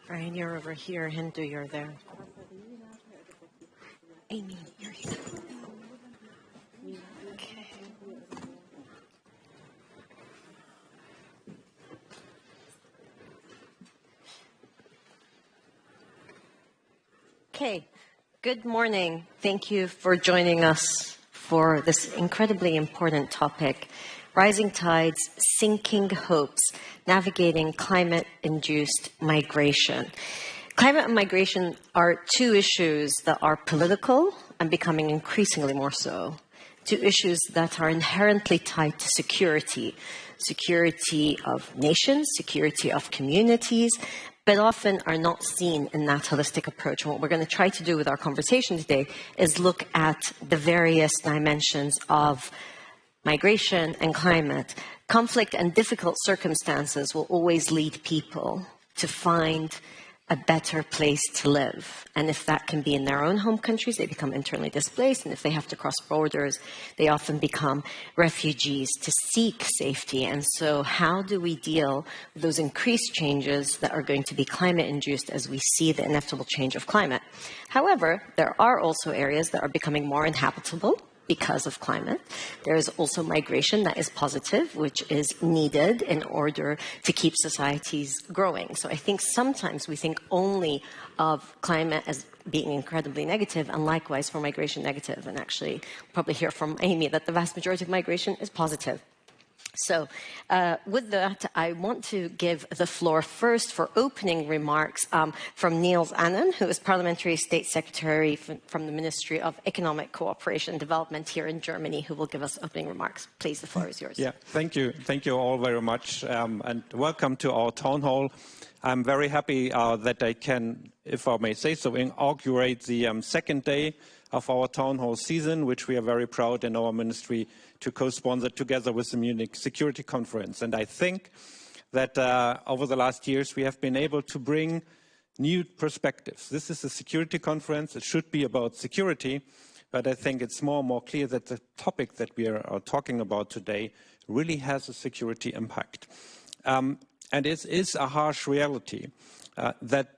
Brian, you're over here. Hindu, you're there. Amy, you're here. Okay. Okay. Good morning. Thank you for joining us for this incredibly important topic. Rising tides, sinking hopes, navigating climate-induced migration. Climate and migration are two issues that are political and becoming increasingly more so. Two issues that are inherently tied to security. Security of nations, security of communities, but often are not seen in that holistic approach. And what we're going to try to do with our conversation today is look at the various dimensions of migration and climate. Conflict and difficult circumstances will always lead people to find a better place to live. And if that can be in their own home countries, they become internally displaced. And if they have to cross borders, they often become refugees to seek safety. And so how do we deal with those increased changes that are going to be climate-induced as we see the inevitable change of climate? However, there are also areas that are becoming more inhabitable because of climate. There is also migration that is positive, which is needed in order to keep societies growing. So I think sometimes we think only of climate as being incredibly negative, and likewise for migration negative. And actually, we'll probably hear from Amy that the vast majority of migration is positive. So with that, I want to give the floor first for opening remarks from Niels Annan, who is Parliamentary State Secretary from the Ministry of Economic Cooperation and Development here in Germany, who will give us opening remarks. Please, the floor is yours. Yeah, thank you. Thank you all very much, and welcome to our town hall. I'm very happy that I can, if I may say so, inaugurate the second day of our town hall season, which we are very proud in our ministry to co-sponsor together with the Munich Security Conference. And I think that over the last years, we have been able to bring new perspectives. This is a security conference. It should be about security, but I think it's more and more clear that the topic that we are talking about today really has a security impact. And it is a harsh reality that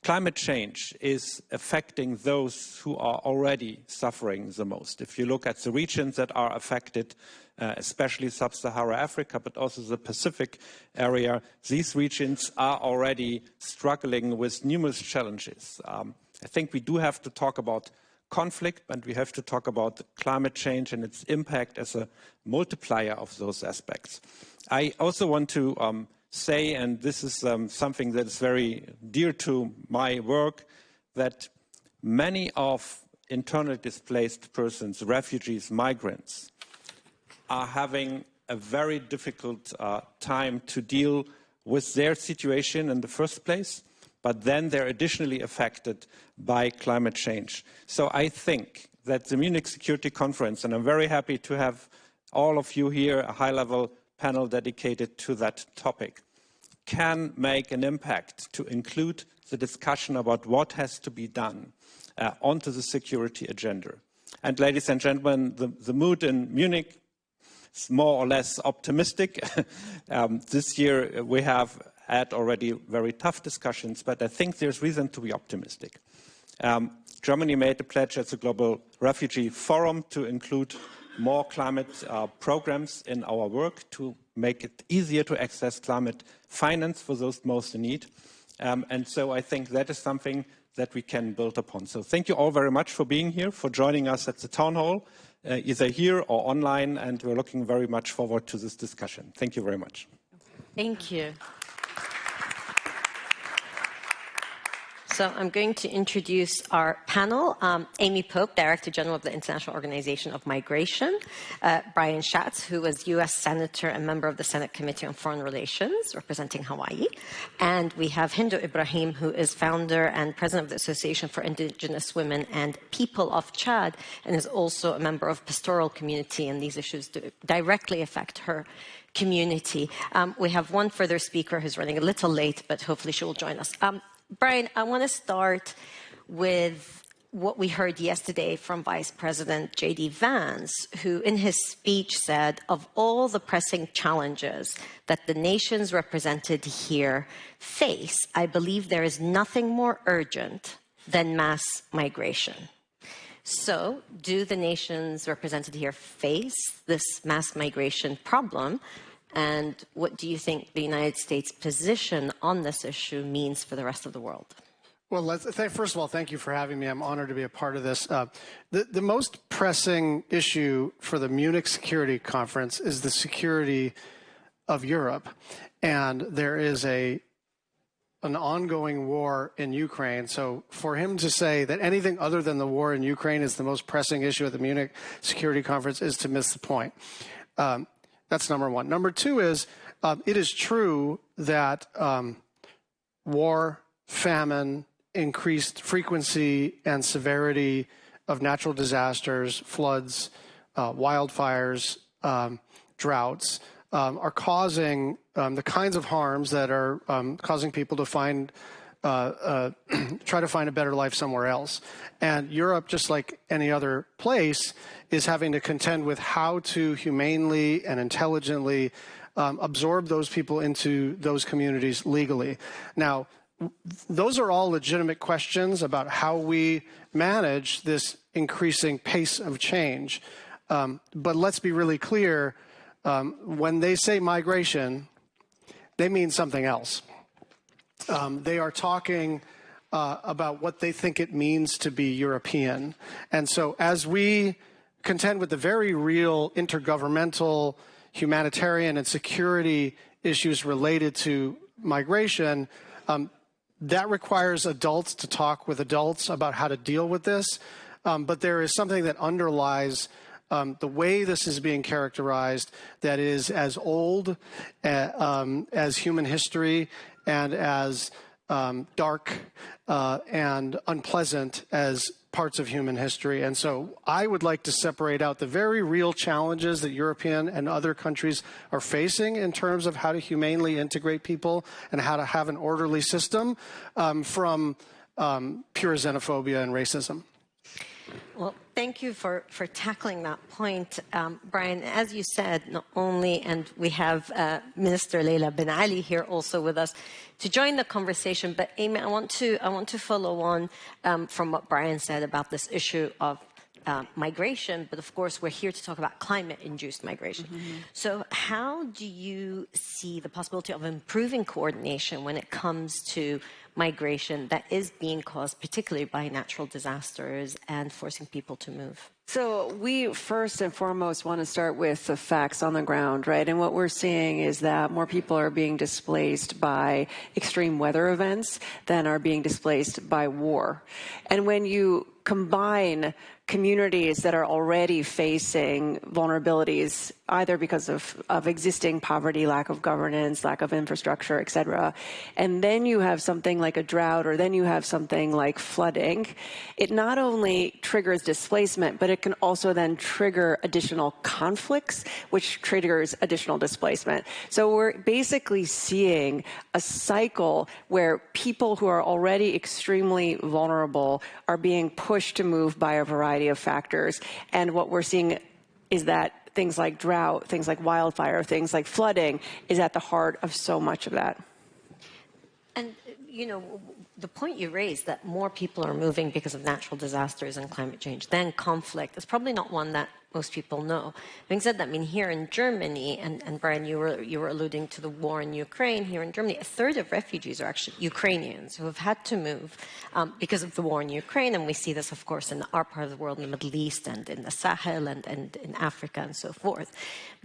climate change is affecting those who are already suffering the most. If you look at the regions that are affected, especially sub-Saharan Africa, but also the Pacific area, these regions are already struggling with numerous challenges. I think we do have to talk about conflict, but we have to talk about climate change and its impact as a multiplier of those aspects. I also want to say, and this is something that is very dear to my work, that many of internally displaced persons, refugees, migrants, are having a very difficult time to deal with their situation in the first place, but then they're additionally affected by climate change. So I think that the Munich Security Conference, and I'm very happy to have all of you here, a high-level panel dedicated to that topic, can make an impact to include the discussion about what has to be done onto the security agenda. And ladies and gentlemen, the mood in Munich is more or less optimistic. This year we have had already very tough discussions, but I think there's reason to be optimistic. Germany made a pledge at the Global Refugee Forum to include more climate programs in our work to make it easier to access climate finance for those most in need. And so I think that is something that we can build upon. So thank you all very much for being here, for joining us at the town hall, either here or online, and we're looking very much forward to this discussion. Thank you very much. Thank you. So I'm going to introduce our panel. Amy Pope, Director General of the International Organization of Migration. Brian Schatz, who was U.S. Senator and member of the Senate Committee on Foreign Relations, representing Hawaii. And we have Hindu Ibrahim, who is founder and president of the Association for Indigenous Women and People of Chad, and is also a member of Pastoral Community, and these issues directly affect her community. We have one further speaker who's running a little late, but hopefully she will join us. Brian, I want to start with what we heard yesterday from Vice President J.D. Vance, who in his speech said, of all the pressing challenges that the nations represented here face, I believe there is nothing more urgent than mass migration. So, do the nations represented here face this mass migration problem? And what do you think the United States' position on this issue means for the rest of the world? Well, first of all, thank you for having me. I'm honored to be a part of this. The most pressing issue for the Munich Security Conference is the security of Europe. And there is an ongoing war in Ukraine. So for him to say that anything other than the war in Ukraine is the most pressing issue at the Munich Security Conference is to miss the point. That's number one. Number two is, it is true that war, famine, increased frequency and severity of natural disasters, floods, wildfires, droughts, are causing the kinds of harms that are causing people to try to find a better life somewhere else. And Europe, just like any other place, is having to contend with how to humanely and intelligently absorb those people into those communities legally. Now, those are all legitimate questions about how we manage this increasing pace of change. But let's be really clear, when they say migration, they mean something else. They are talking about what they think it means to be European. And so as we contend with the very real intergovernmental, humanitarian, and security issues related to migration, that requires adults to talk with adults about how to deal with this. But there is something that underlies the way this is being characterized that is as old as human history and as dark and unpleasant as parts of human history. And so I would like to separate out the very real challenges that European and other countries are facing in terms of how to humanely integrate people and how to have an orderly system from pure xenophobia and racism. Well, thank you for tackling that point, Brian. As you said, not only, and we have Minister Leila Ben Ali here also with us to join the conversation, but Amy, I want to follow on from what Brian said about this issue of migration, but of course we're here to talk about climate-induced migration. Mm-hmm. So how do you see the possibility of improving coordination when it comes to migration that is being caused particularly by natural disasters and forcing people to move? So we first and foremost want to start with the facts on the ground, right? And what we're seeing is that more people are being displaced by extreme weather events than are being displaced by war. And when you combine communities that are already facing vulnerabilities, either because of existing poverty, lack of governance, lack of infrastructure, et cetera, and then you have something like a drought, or then you have something like flooding, it not only triggers displacement, but it can also then trigger additional conflicts, which triggers additional displacement. So we're basically seeing a cycle where people who are already extremely vulnerable are being pushed to move by a variety of factors. And what we're seeing is that things like drought, things like wildfire, things like flooding is at the heart of so much of that. And, you know, the point you raised that more people are moving because of natural disasters and climate change than conflict is probably not one that most people know. Having said that, I mean, here in Germany, and Brian, you were alluding to the war in Ukraine. Here in Germany, a third of refugees are actually Ukrainians who have had to move because of the war in Ukraine. And we see this, of course, in our part of the world, in the Middle East and in the Sahel and in Africa and so forth.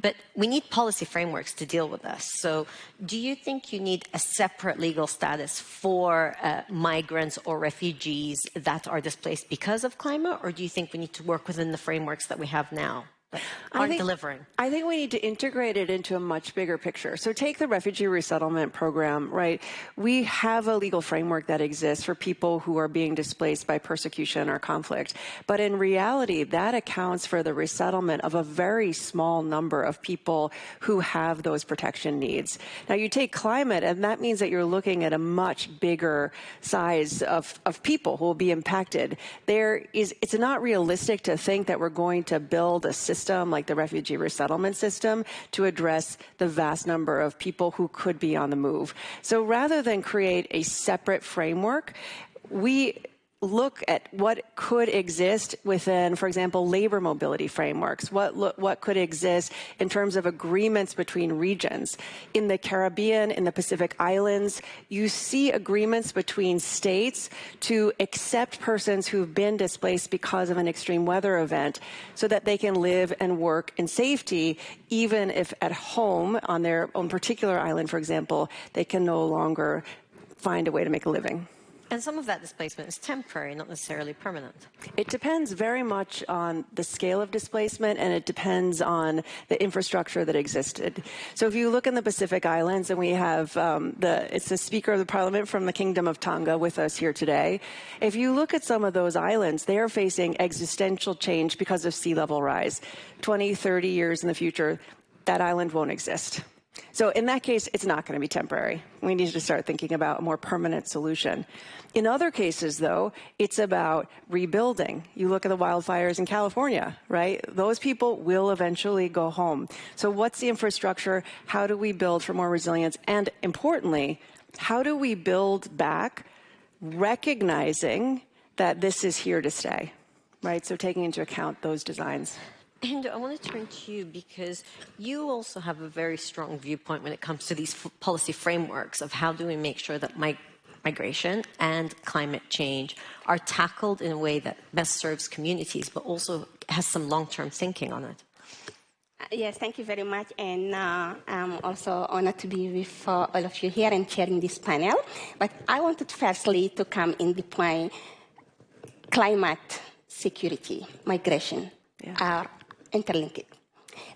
But we need policy frameworks to deal with this. So do you think you need a separate legal status for migrants or refugees that are displaced because of climate? Or do you think we need to work within the frameworks that we have now? but aren't delivering? I think we need to integrate it into a much bigger picture. So take the refugee resettlement program, right? We have a legal framework that exists for people who are being displaced by persecution or conflict. But in reality, that accounts for the resettlement of a very small number of people who have those protection needs. Now you take climate, and that means that you're looking at a much bigger size of people who will be impacted. It's not realistic to think that we're going to build a system like the refugee resettlement system to address the vast number of people who could be on the move. So rather than create a separate framework, we look at what could exist within, for example, labor mobility frameworks, what could exist in terms of agreements between regions. In the Caribbean, in the Pacific Islands, you see agreements between states to accept persons who've been displaced because of an extreme weather event so that they can live and work in safety, even if at home on their own particular island, for example, they can no longer find a way to make a living. And some of that displacement is temporary, not necessarily permanent. It depends very much on the scale of displacement, and it depends on the infrastructure that existed. So if you look in the Pacific Islands, and we have it's the Speaker of the Parliament from the Kingdom of Tonga with us here today. If you look at some of those islands, they are facing existential change because of sea level rise. 20, 30 years in the future, that island won't exist. So in that case, it's not going to be temporary. We need to start thinking about a more permanent solution. In other cases, though, it's about rebuilding. You look at the wildfires in California, right? Those people will eventually go home. So what's the infrastructure? How do we build for more resilience? And importantly, how do we build back recognizing that this is here to stay, right? So taking into account those designs. And I want to turn to you because you also have a very strong viewpoint when it comes to these policy frameworks of how do we make sure that migration and climate change are tackled in a way that best serves communities, but also has some long-term thinking on it. Yes, thank you very much. And I'm also honored to be with all of you here and chairing this panel. But I wanted firstly to come in the point climate, security, migration are interlinked.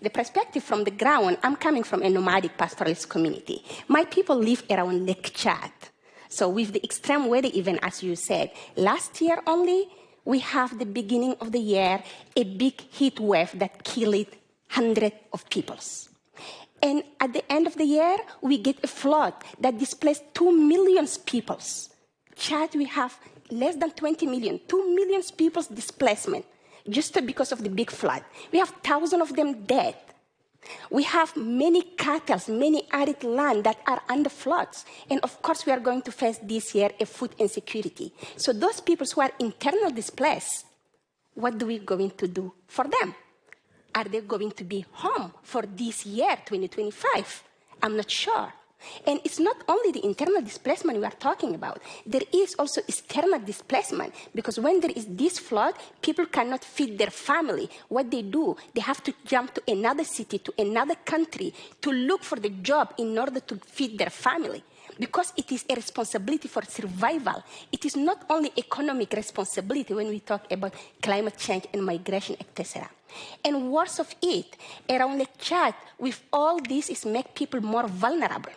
The perspective from the ground, I'm coming from a nomadic pastoralist community. My people live around Lake Chad. So with the extreme weather event, as you said, last year only, we have the beginning of the year, a big heat wave that killed hundreds of people. And at the end of the year, we get a flood that displaced 2 million people. Chad, we have less than 20 million, 2 million people's displacement. Just because of the big flood. We have thousands of them dead. We have many cattle, many arid land that are under floods. And of course, we are going to face this year a food insecurity. So those people who are internally displaced, what are we going to do for them? Are they going to be home for this year, 2025? I'm not sure. And it's not only the internal displacement we are talking about. There is also external displacement, because when there is this flood, people cannot feed their family. What they do, they have to jump to another city, to another country, to look for the job in order to feed their family. Because it is a responsibility for survival. It is not only economic responsibility when we talk about climate change and migration, etc. And worse of it, around Lake Chad, with all this, is make people more vulnerable.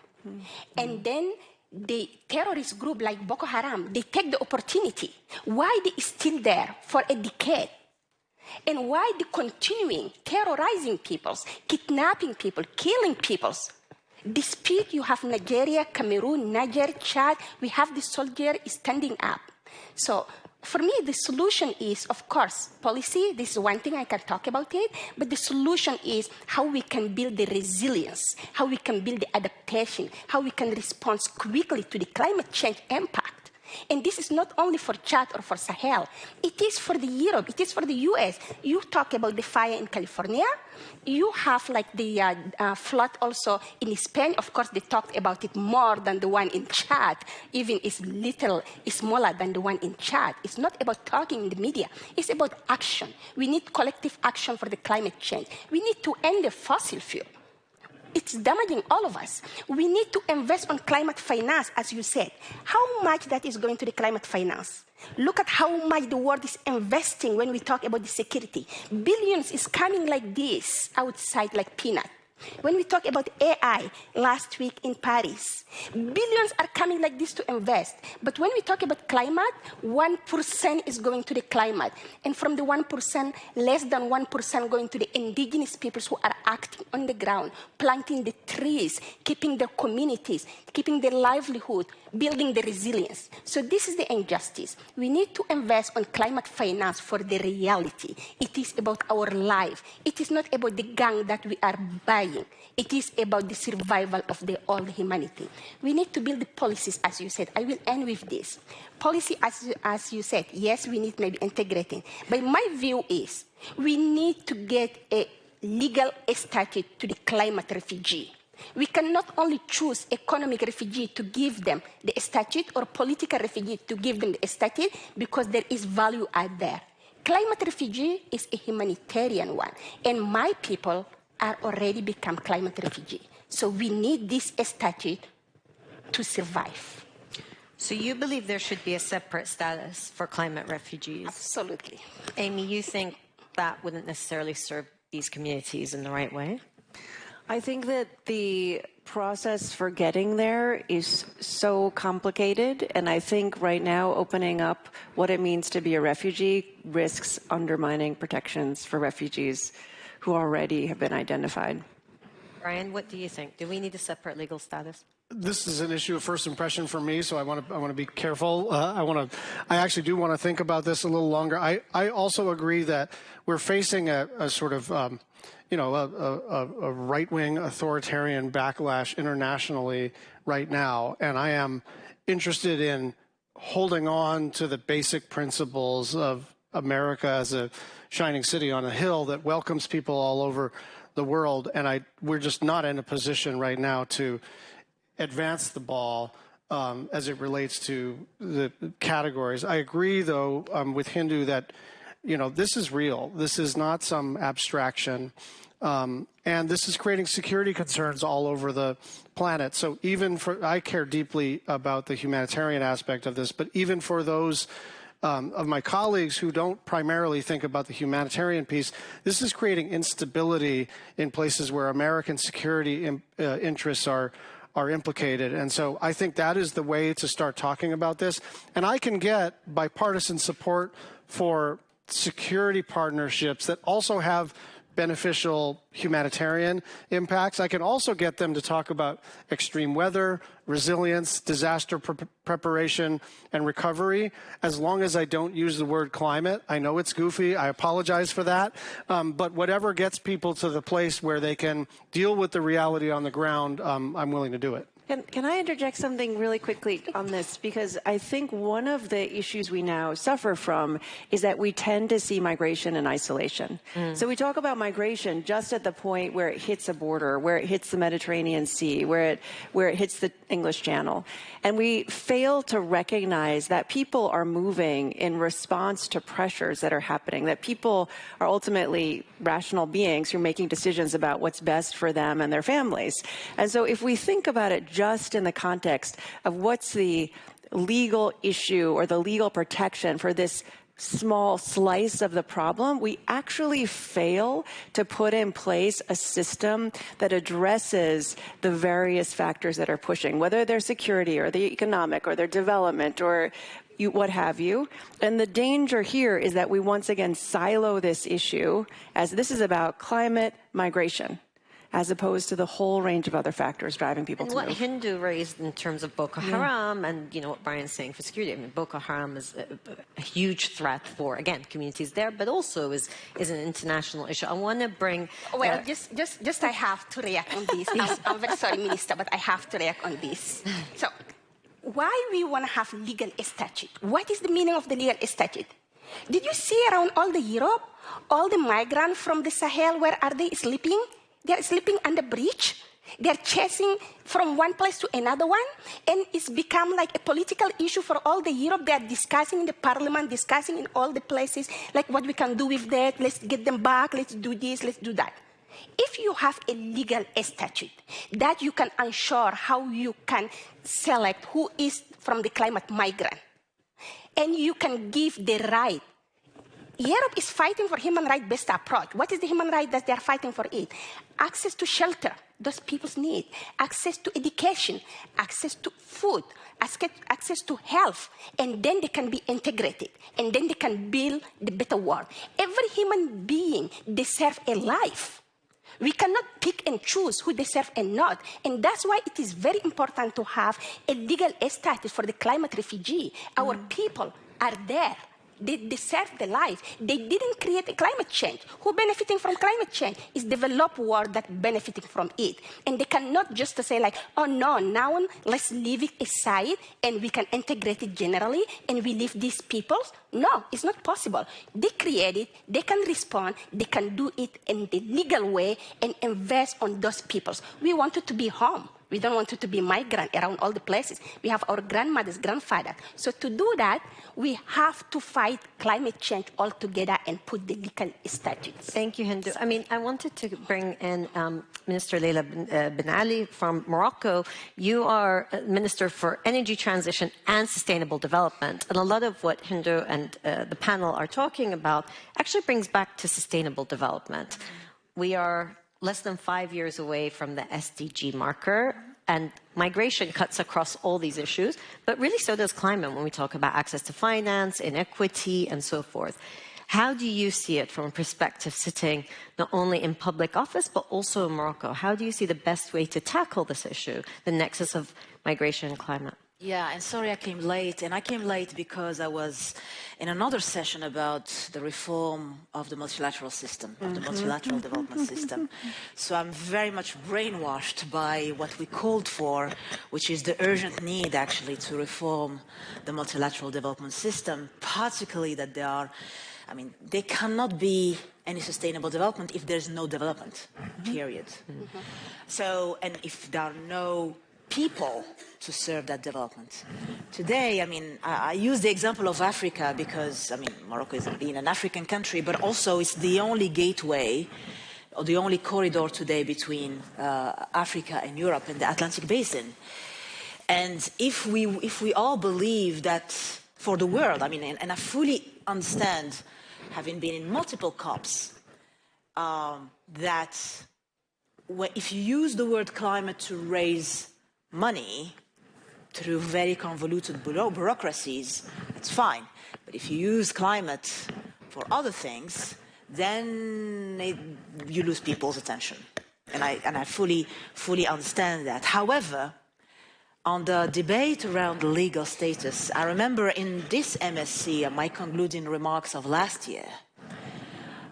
And then the terrorist group like Boko Haram, they take the opportunity. Why they still there for a decade? And why they continuing terrorizing people, kidnapping people, killing people? Dispute, you have Nigeria, Cameroon, Niger, Chad, we have the soldier standing up. So for me, the solution is, of course, policy. This is one thing I can talk about it. But the solution is how we can build the resilience, how we can build the adaptation, how we can respond quickly to the climate change impact. And this is not only for Chad or for Sahel. It is for the Europe. It is for the US. You talk about the fire in California. You have like the flood also in Spain. Of course, they talked about it more than the one in Chad. Even it's smaller than the one in Chad. It's not about talking in the media. It's about action. We need collective action for the climate change. We need to end the fossil fuel. it's damaging all of us. We need to invest on climate finance, as you said. How much that is going to the climate finance? Look at how much the world is investing when we talk about the security. Billions is coming like this outside like peanut. When we talk about AI last week in Paris, billions are coming like this to invest. But when we talk about climate, 1% is going to the climate. And from the 1%, less than 1% going to the indigenous peoples who are acting on the ground, planting the trees, keeping their communities, keeping their livelihood, building the resilience. So this is the injustice. We need to invest on climate finance for the reality. It is about our life. It is not about the gang that we are buying. It is about the survival of the all humanity. We need to build the policies, as you said. I will end with this. Policy, as you said, yes, we need maybe integrating. But my view is we need to get a legal statute to the climate refugee. We cannot only choose economic refugee to give them the statute or political refugee to give them the statute because there is value out there. Climate refugee is a humanitarian one, and my people are already become climate refugee. So we need this statute to survive. So you believe there should be a separate status for climate refugees? Absolutely. Amy, you think that wouldn't necessarily serve these communities in the right way? I think that the process for getting there is so complicated, and I think right now opening up what it means to be a refugee risks undermining protections for refugees who already have been identified. Brian, what do you think? Do we need a separate legal status? This is an issue of first impression for me, so I want to be careful. I actually do want to think about this a little longer. I also agree that we're facing a sort of a right-wing authoritarian backlash internationally right now, and I am interested in holding on to the basic principles of America as a shining city on a hill that welcomes people all over the world, and we're just not in a position right now to advance the ball as it relates to the categories. I agree, though, with Hindu that, this is real. This is not some abstraction. And this is creating security concerns all over the planet. So I care deeply about the humanitarian aspect of this, but even for those of my colleagues who don't primarily think about the humanitarian piece, this is creating instability in places where American security interests are implicated. And so I think that is the way to start talking about this. And I can get bipartisan support for security partnerships that also have beneficial humanitarian impacts. I can also get them to talk about extreme weather, resilience, disaster preparation, and recovery, as long as I don't use the word climate. I know it's goofy. I apologize for that. But whatever gets people to the place where they can deal with the reality on the ground, I'm willing to do it. Can I interject something really quickly on this? Because I think one of the issues we now suffer from is that we tend to see migration in isolation. So we talk about migration just at the point where it hits a border, where it hits the Mediterranean Sea, where it hits the English Channel. And we fail to recognize that people are moving in response to pressures that are happening, that people are ultimately rational beings who are making decisions about what's best for them and their families. And so if we think about it just in the context of what's the legal issue or the legal protection for this small slice of the problem, we actually fail to put in place a system that addresses the various factors that are pushing, whether they're security or the economic or their development or what have you. And the danger here is that we once again silo this issue, as this is about climate migration, as opposed to the whole range of other factors driving people to move. And what Hindu raised in terms of Boko Haram and, what Brian's saying for security, I mean, Boko Haram is a huge threat for, again, communities there, but also is an international issue. I want to bring... Well, just I have to react on this. I'm very sorry, Minister, but I have to react on this. So, why we want to have legal statute? What is the meaning of the legal statute? Did you see around all the Europe, all the migrants from the Sahel, where are they sleeping? They're sleeping on the bridge. They're chasing from one place to another one. And it's become like a political issue for all the Europe. They're discussing in the parliament, discussing in all the places, like what we can do with that. Let's get them back. Let's do this. Let's do that. If you have a legal statute that you can ensure how you can select who is from the climate migrant, and you can give the right. Europe is fighting for human rights-based approach. What is the human right that they are fighting for it? Access to shelter, those people need. Access to education, access to food, access to health. And then they can be integrated. And then they can build the better world. Every human being deserves a life. We cannot pick and choose who deserve and not. And that's why it is very important to have a legal status for the climate refugee. Our people are there. They deserve the life. They didn't create a climate change. Who benefiting from climate change is developed world that benefiting from it. And they cannot just say like, oh no, now let's leave it aside and we can integrate it generally and we leave these peoples. No, it's not possible. They create it, they can respond, they can do it in the legal way and invest on those peoples. We want it to be home. We don't want it to be migrant around all the places. We have our grandmothers, grandfathers. So to do that, we have to fight climate change altogether and put the legal statutes. Thank you, Hindu. I mean, I wanted to bring in Minister Leila Ben Ali from Morocco. You are Minister for Energy Transition and Sustainable Development. And a lot of what Hindu and the panel are talking about actually brings back to sustainable development. We are less than 5 years away from the SDG marker, and migration cuts across all these issues, but really so does climate when we talk about access to finance, inequity, and so forth. How do you see it from a perspective sitting not only in public office, but also in Morocco? How do you see the best way to tackle this issue, the nexus of migration and climate? Yeah, and sorry I came late, and I came late because I was in another session about the reform of the multilateral system, of the multilateral development system. So I'm very much brainwashed by what we called for, which is the urgent need actually to reform the multilateral development system, particularly that there cannot be any sustainable development if there's no development, period. So, and if there are no people to serve that development. Today, I use the example of Africa because, Morocco is being an African country, but also it's the only gateway or the only corridor today between Africa and Europe and the Atlantic Basin. And if we all believe that for the world, and I fully understand, having been in multiple COPs, that if you use the word climate to raise money through very convoluted bureaucracies, it's fine. But if you use climate for other things, then you lose people's attention. And I fully understand that. However, on the debate around the legal status, I remember in this MSC, my concluding remarks of last year,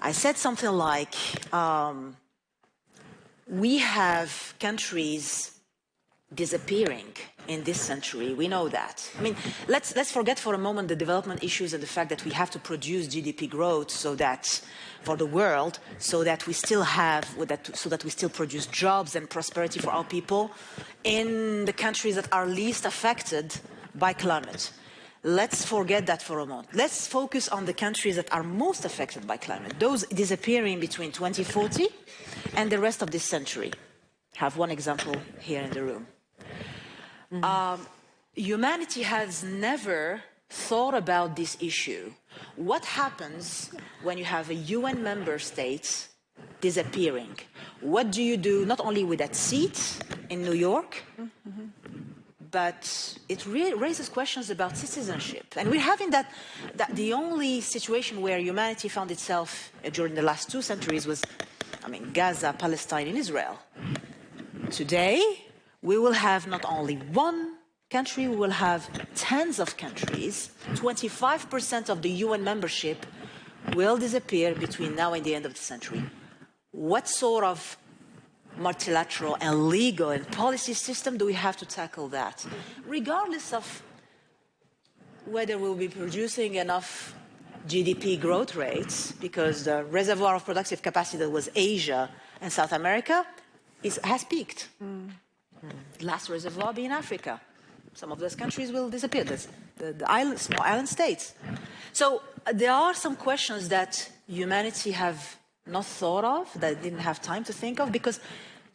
I said something like, we have countries disappearing in this century. We know that. Let's forget for a moment the development issues and the fact that we have to produce GDP growth so that for the world, so that we still produce jobs and prosperity for our people in the countries that are least affected by climate. Let's forget that for a moment. Let's focus on the countries that are most affected by climate, those disappearing between 2040 and the rest of this century. I have one example here in the room. Humanity has never thought about this issue. What happens when you have a UN member state disappearing? What do you do not only with that seat in New York, but it really raises questions about citizenship. And we're having that the only situation where humanity found itself during the last 2 centuries was, Gaza, Palestine, and Israel. Today, we will have not only one country, we will have tens of countries. 25% of the UN membership will disappear between now and the end of the century. What sort of multilateral and legal and policy system do we have to tackle that? Regardless of whether we'll be producing enough GDP growth rates, because the reservoir of productive capacity that was Asia and South America has peaked. Last reservoir being Africa. Some of those countries will disappear, the small island states. So there are some questions that humanity have not thought of, that I didn't have time to think of, because,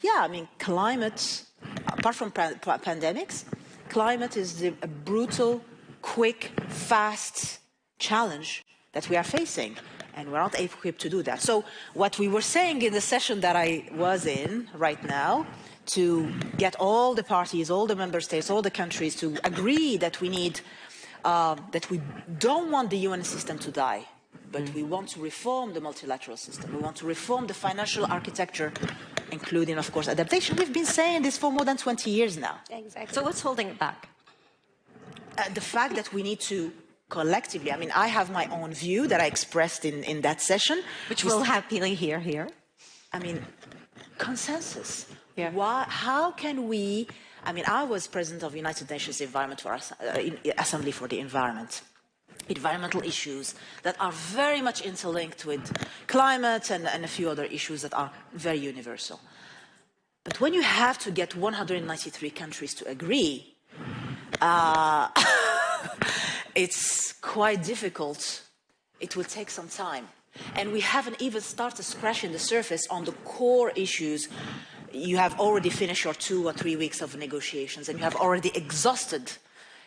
yeah, I mean, climate, apart from pandemics, climate is a brutal, quick, fast challenge that we are facing, and we're not equipped to do that. So what we were saying in the session that I was in right now, to get all the parties, all the member states, all the countries to agree that we need, that we don't want the UN system to die, but we want to reform the multilateral system. We want to reform the financial architecture, including, of course, adaptation. We've been saying this for more than 20 years now. Exactly. So what's holding it back? The fact that we need to collectively, I mean, I have my own view that I expressed in that session. Which we'll happily hear here. I mean, consensus. Yeah. How can we, I mean, I was president of United Nations Assembly for the Environment. Environmental issues that are very much interlinked with climate and a few other issues that are very universal. But when you have to get 193 countries to agree, it's quite difficult. It will take some time. And we haven't even started scratching the surface on the core issues. You have already finished your 2 or 3 weeks of negotiations, and you have already exhausted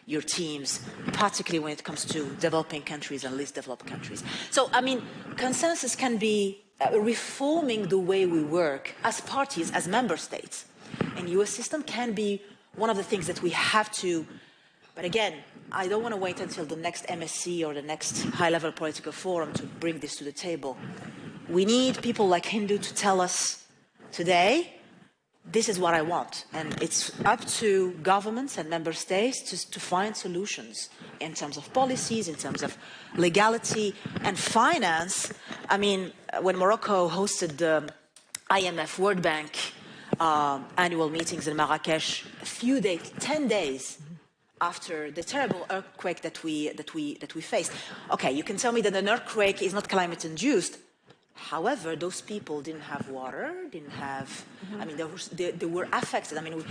your teams, particularly when it comes to developing countries and least developed countries. So, I mean, consensus can be reforming the way we work as parties, as member states. And US system can be one of the things that we have to, but again, I don't want to wait until the next MSC or the next high-level political forum to bring this to the table. We need people like Hindu to tell us today, this is what I want. And it's up to governments and member states to find solutions in terms of policies, in terms of legality and finance. I mean, when Morocco hosted the IMF World Bank annual meetings in Marrakesh, a few days, 10 days after the terrible earthquake that we faced. Okay, you can tell me that an earthquake is not climate-induced. However, those people didn't have water, didn't have, I mean, they were affected. I mean,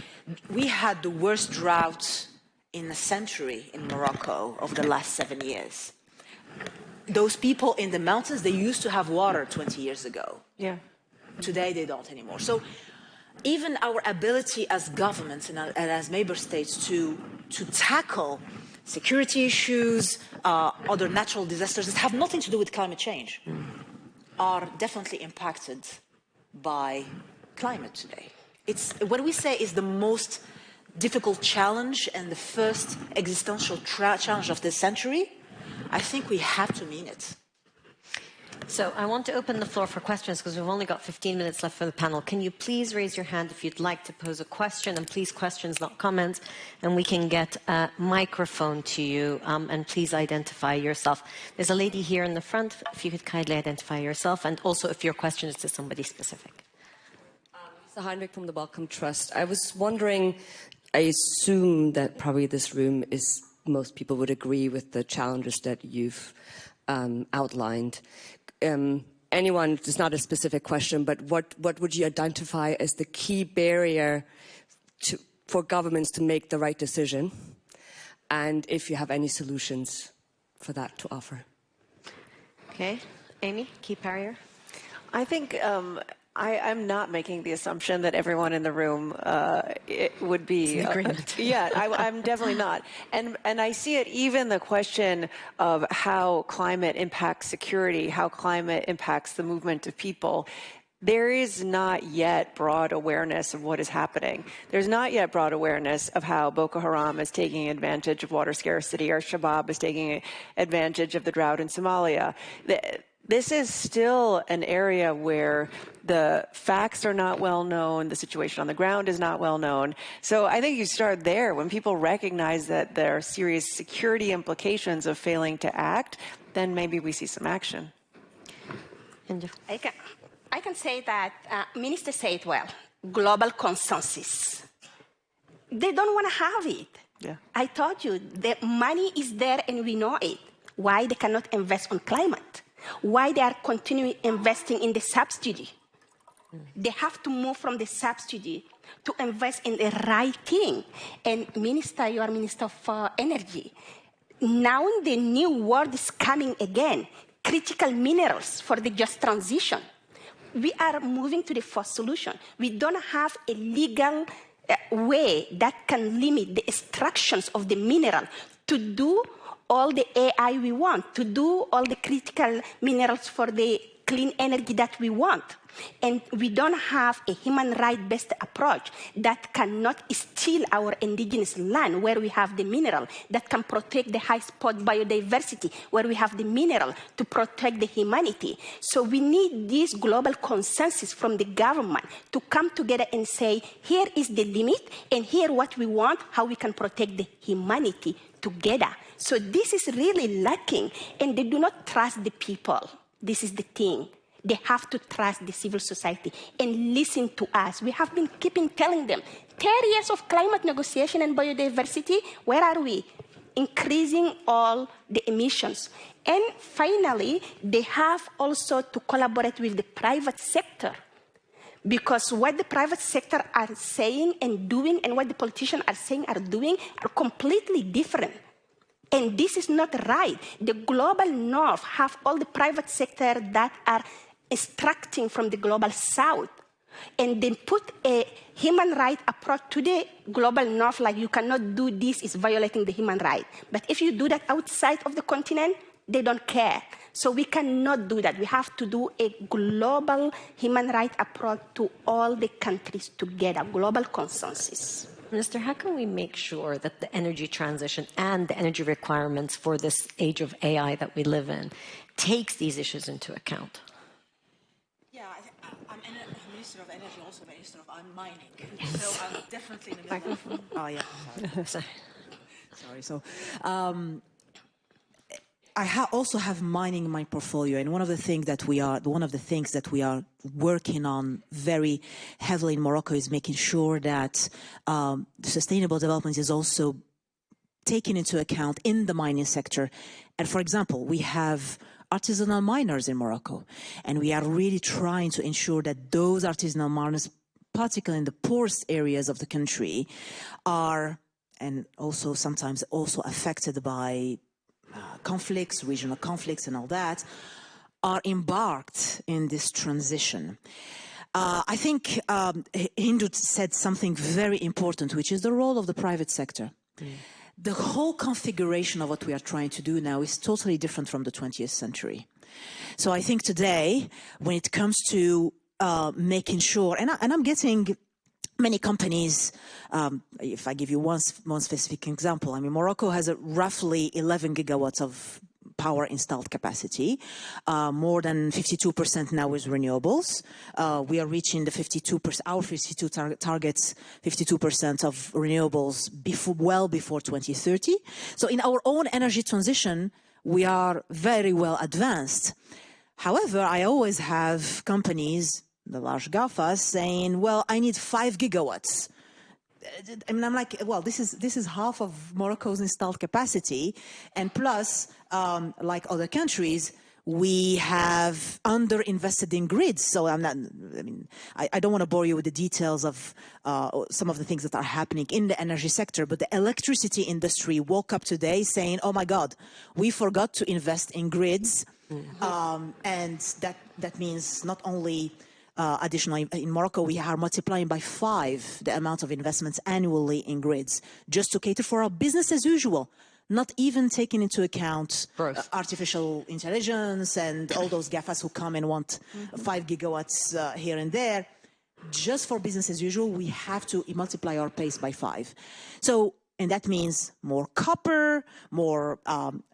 we had the worst drought in a century in Morocco over the last 7 years. Those people in the mountains, they used to have water 20 years ago. Yeah. Today, they don't anymore. So even our ability as governments and as member states to tackle security issues, other natural disasters that have nothing to do with climate change, are definitely impacted by climate today. It's what we say is the most difficult challenge and the first existential challenge of this century. I think we have to mean it. So I want to open the floor for questions because we've only got 15 minutes left for the panel. Can you please raise your hand if you'd like to pose a question? And please questions, not comments. And we can get a microphone to you. And please identify yourself. There's a lady here in the front. If you could kindly identify yourself. And also if your question is to somebody specific. Lisa Heinrich from the Wellcome Trust. I was wondering, I assume that probably this room is, most people would agree with the challenges that you've outlined. Anyone, it's not a specific question, but what would you identify as the key barrier for governments to make the right decision? And if you have any solutions for that to offer. Okay. Amy, key barrier? I think I'm not making the assumption that everyone in the room it would be in agreement. Yeah, I'm definitely not. And I see it even the question of how climate impacts security, how climate impacts the movement of people. There is not yet broad awareness of what is happening. There's not yet broad awareness of how Boko Haram is taking advantage of water scarcity, or Shabab is taking advantage of the drought in Somalia. This is still an area where the facts are not well known, the situation on the ground is not well known. So I think you start there. When people recognize that there are serious security implications of failing to act, then maybe we see some action. I can say that ministers say it well, global consensus. They don't want to have it. Yeah. I told you, the money is there and we know it. Why they cannot invest on climate? Why they are continuing investing in the subsidy? They have to move from the subsidy to invest in the right thing. And Minister, you are Minister for Energy. Now the new world is coming again, critical minerals for the just transition. we are moving to the first solution. We don't have a legal way that can limit the extractions of the mineral to do all the AI we want, to do all the critical minerals for the clean energy that we want. And we don't have a human right-based approach that cannot steal our indigenous land where we have the mineral, that can protect the high-spot biodiversity where we have the mineral to protect the humanity. So we need this global consensus from the government to come together and say, here is the limit and here what we want, how we can protect the humanity together. So this is really lacking, and they do not trust the people. This is the thing. They have to trust the civil society and listen to us. We have been keeping telling them, 10 years of climate negotiation and biodiversity, where are we? Increasing all the emissions. And finally, they have also to collaborate with the private sector. Because what the private sector are saying and doing and what the politicians are saying are doing are completely different. And this is not right. The global north have all the private sector that are extracting from the global south. And then put a human right approach to the global north, like you cannot do this, is violating the human right. But if you do that outside of the continent, they don't care. So we cannot do that. We have to do a global human right approach to all the countries together, global consensus. Minister, how can we make sure that the energy transition and the energy requirements for this age of AI that we live in takes these issues into account? Yeah, I'm Minister of Energy, also Minister of Mining. So I'm definitely in the middle of... Oh, yeah. Sorry. Sorry. So... I also have mining in my portfolio, and one of the things that we are working on very heavily in Morocco is making sure that sustainable development is also taken into account in the mining sector. And for example, we have artisanal miners in Morocco, and we are really trying to ensure that those artisanal miners, particularly in the poorest areas of the country, are, and also sometimes also affected by conflicts, regional conflicts and all that, are embarked in this transition. I think Hindu said something very important, which is the role of the private sector. The whole configuration of what we are trying to do now is totally different from the 20th century. So I think today, when it comes to making sure, and I'm getting many companies, if I give you one specific example, I mean, Morocco has a roughly 11 gigawatts of power installed capacity. More than 52% now is renewables. We are reaching the 52%, our 52 targets 52% of renewables well before 2030. So in our own energy transition, we are very well advanced. However, I always have companies, the large GAFAs, saying, well, I need 5 gigawatts. I mean, I'm like, well, this is half of Morocco's installed capacity. And plus, like other countries, we have underinvested in grids. So I don't want to bore you with the details of some of the things that are happening in the energy sector, but the electricity industry woke up today saying, oh my God, we forgot to invest in grids. And that means not only additionally, in Morocco, we are multiplying by 5 the amount of investments annually in grids just to cater for our business as usual, not even taking into account artificial intelligence and all those GAFAs who come and want 5 gigawatts here and there. Just for business as usual, we have to multiply our pace by 5. So, and that means more copper, more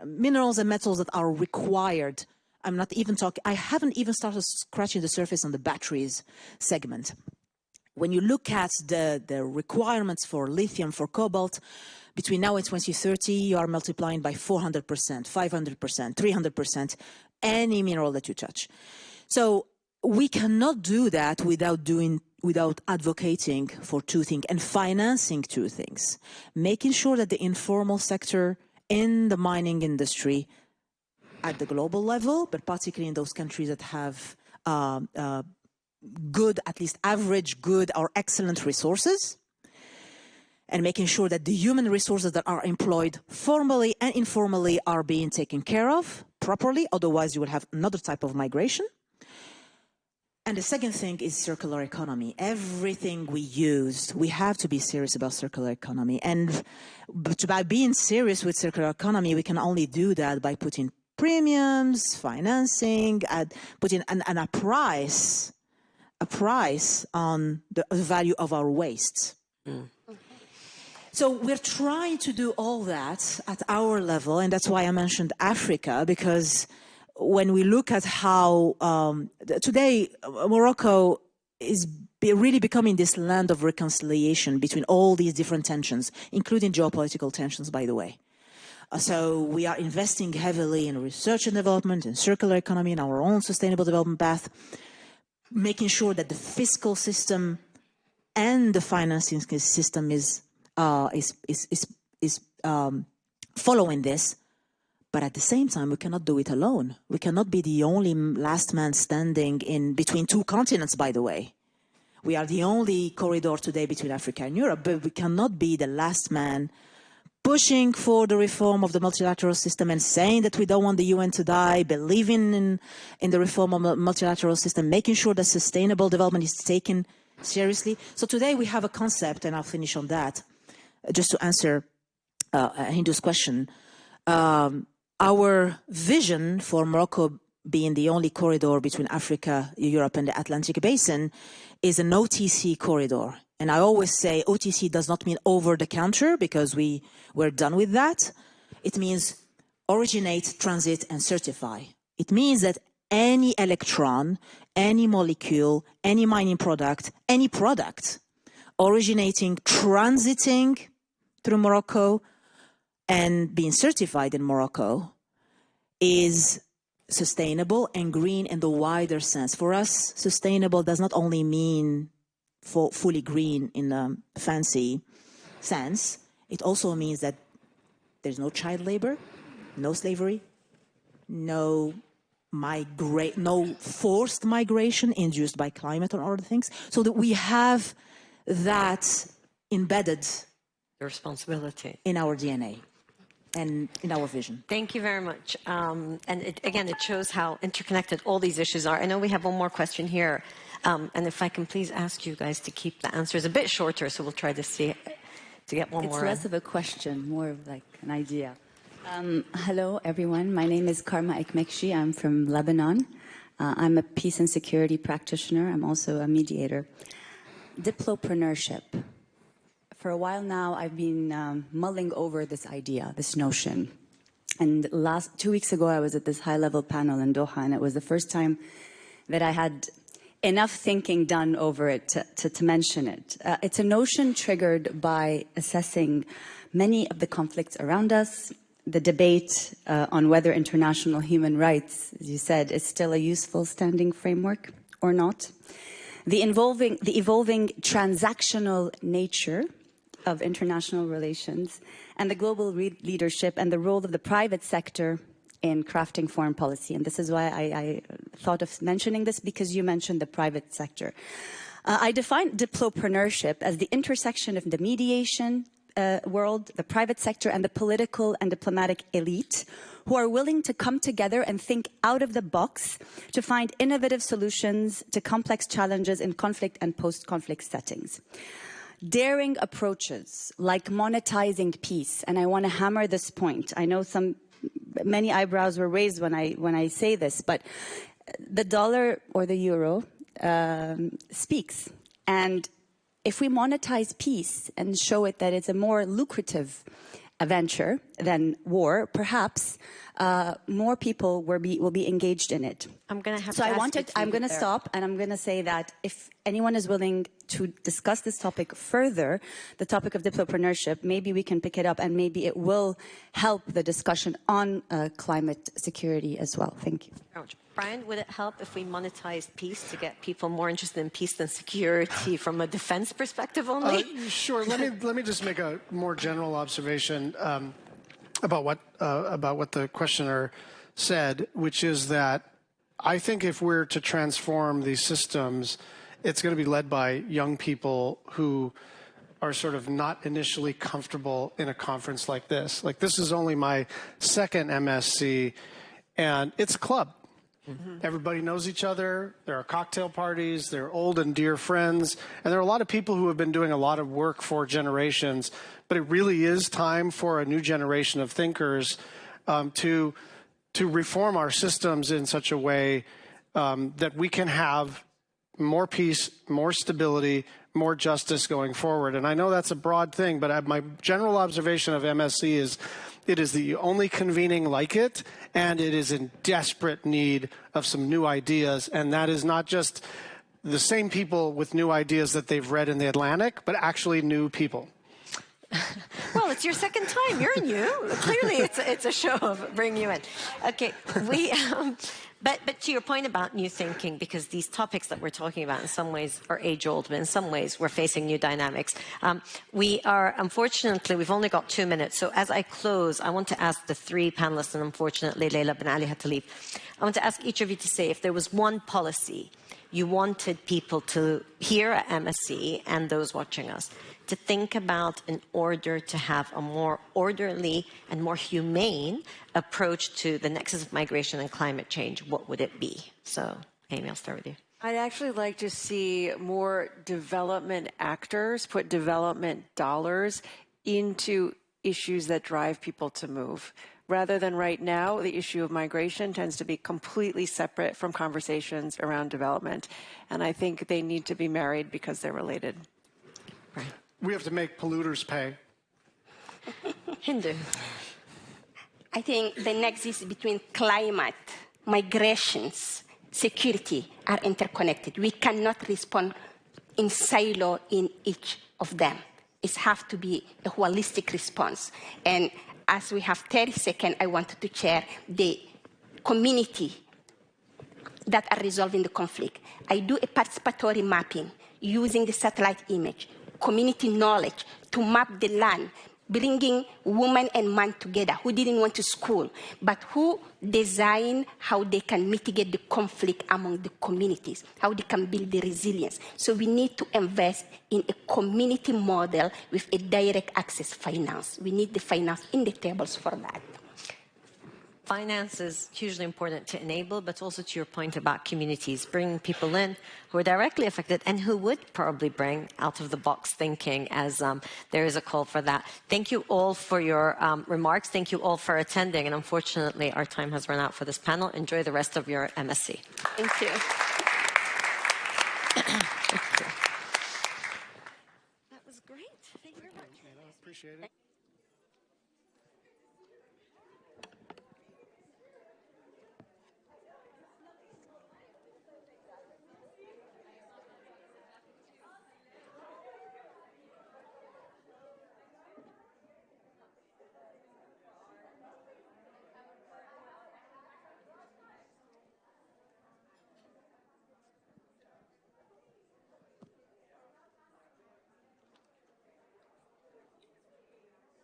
minerals and metals that are required. I'm not even talking, I haven't even started scratching the surface on the batteries segment. When you look at the requirements for lithium, for cobalt, between now and 2030, you are multiplying by 400%, 500%, 300%, any mineral that you touch. So we cannot do that without advocating for two things and financing two things. Making sure that the informal sector in the mining industry at the global level, but particularly in those countries that have good, at least average good or excellent resources, and making sure that the human resources that are employed formally and informally are being taken care of properly, otherwise you will have another type of migration. And the second thing is circular economy. Everything we use, we have to be serious about circular economy. And by being serious with circular economy, we can only do that by putting premiums, financing, putting a price on the value of our waste. So we're trying to do all that at our level, and that's why I mentioned Africa, because when we look at how today Morocco is really becoming this land of reconciliation between all these different tensions, including geopolitical tensions, by the way. So we are investing heavily in research and development, in circular economy, in our own sustainable development path, making sure that the fiscal system and the financing system is following this. But at the same time, we cannot do it alone. We cannot be the only last man standing in between two continents, by the way. We are the only corridor today between Africa and Europe, but we cannot be the last man pushing for the reform of the multilateral system and saying that we don't want the UN to die, believing in the reform of the multilateral system, making sure that sustainable development is taken seriously. So today we have a concept, and I'll finish on that, just to answer Hindu's question. Our vision for Morocco being the only corridor between Africa, Europe, and the Atlantic Basin is an OTC corridor. And I always say OTC does not mean over the counter, because we're done with that. It means originate, transit, and certify. It means that any electron, any molecule, any mining product, any product originating, transiting through Morocco, and being certified in Morocco is sustainable and green in the wider sense. For us, sustainable does not only mean fully green in a fancy sense. It also means that there's no child labor, no slavery, no forced migration induced by climate or other things. So that we have that embedded The responsibility in our DNA and in our vision. Thank you very much. And again, it shows how interconnected all these issues are. I know we have one more question here. And if I can please ask you guys to keep the answers a bit shorter, so we'll try to get one more. It's less of a question, more of like an idea. Hello, everyone. My name is Karma Ekmekshi. I'm from Lebanon. I'm a peace and security practitioner. I'm also a mediator. Diplopreneurship. For a while now, I've been mulling over this idea, this notion. And 2 weeks ago, I was at this high-level panel in Doha, and it was the first time that I had enough thinking done over it to mention it. It's a notion triggered by assessing many of the conflicts around us, the debate on whether international human rights, as you said, is still a useful standing framework or not, the evolving transactional nature of international relations, and the global leadership and the role of the private sector in crafting foreign policy. And this is why I thought of mentioning this, because you mentioned the private sector. I define diplopreneurship as the intersection of the mediation world, the private sector, and the political and diplomatic elite who are willing to come together and think out of the box to find innovative solutions to complex challenges in conflict and post-conflict settings. Daring approaches like monetizing peace, and I want to hammer this point. I know many eyebrows were raised when I say this, but the dollar or the euro speaks. And if we monetize peace and show it that it's a more lucrative venture than war, perhaps more people will be engaged in it. I'm going to have so to I'm going to stop, and I'm going to say that if anyone is willing to discuss this topic further, the topic of diplopreneurship, maybe we can pick it up, and maybe it will help the discussion on climate security as well. Thank you. Brian, would it help if we monetized peace to get people more interested in peace than security from a defense perspective only? Sure. Let me just make a more general observation about what the questioner said, which is that I think if we're to transform these systems, it's going to be led by young people who are sort of not initially comfortable in a conference like this. Like, this is only my second MSc, and it's a club. Everybody knows each other. There are cocktail parties. There are old and dear friends. And there are a lot of people who have been doing a lot of work for generations. But it really is time for a new generation of thinkers to reform our systems in such a way that we can have more peace, more stability, more justice going forward. And I know that's a broad thing, but my general observation of MSC is it is the only convening like it, and it is in desperate need of some new ideas. And that is not just the same people with new ideas that they've read in the Atlantic, but actually new people. Well, it's your second time. You're new. Clearly, it's a show of bringing you in. Okay, but to your point about new thinking, because these topics that we're talking about in some ways are age-old, but in some ways we're facing new dynamics. We are, unfortunately, we've only got 2 minutes. So as I close, I want to ask the three panelists, and unfortunately, Leila Ben Ali had to leave. I want to ask each of you to say if there was one policy you wanted people to hear at MSC and those watching us to think about in order to have a more orderly and more humane approach to the nexus of migration and climate change, what would it be? So, Amy, I'll start with you. I'd actually like to see more development actors put development dollars into issues that drive people to move. Rather than right now, the issue of migration tends to be completely separate from conversations around development. And I think they need to be married because they're related. Right. We have to make polluters pay. Hindu. I think the nexus between climate, migrations, security are interconnected. We cannot respond in silo in each of them. It has to be a holistic response. And as we have 30 seconds, I wanted to share the community that are resolving the conflict. I do a participatory mapping using the satellite image, community knowledge to map the land, bringing women and men together who didn't want to school, but who design how they can mitigate the conflict among the communities, how they can build the resilience. So we need to invest in a community model with a direct access finance. We need the finance in the tables for that. Finance is hugely important to enable, but also to your point about communities, bringing people in who are directly affected and who would probably bring out-of-the-box thinking as there is a call for that. Thank you all for your remarks. Thank you all for attending. And unfortunately, our time has run out for this panel. Enjoy the rest of your MSc. Thank you.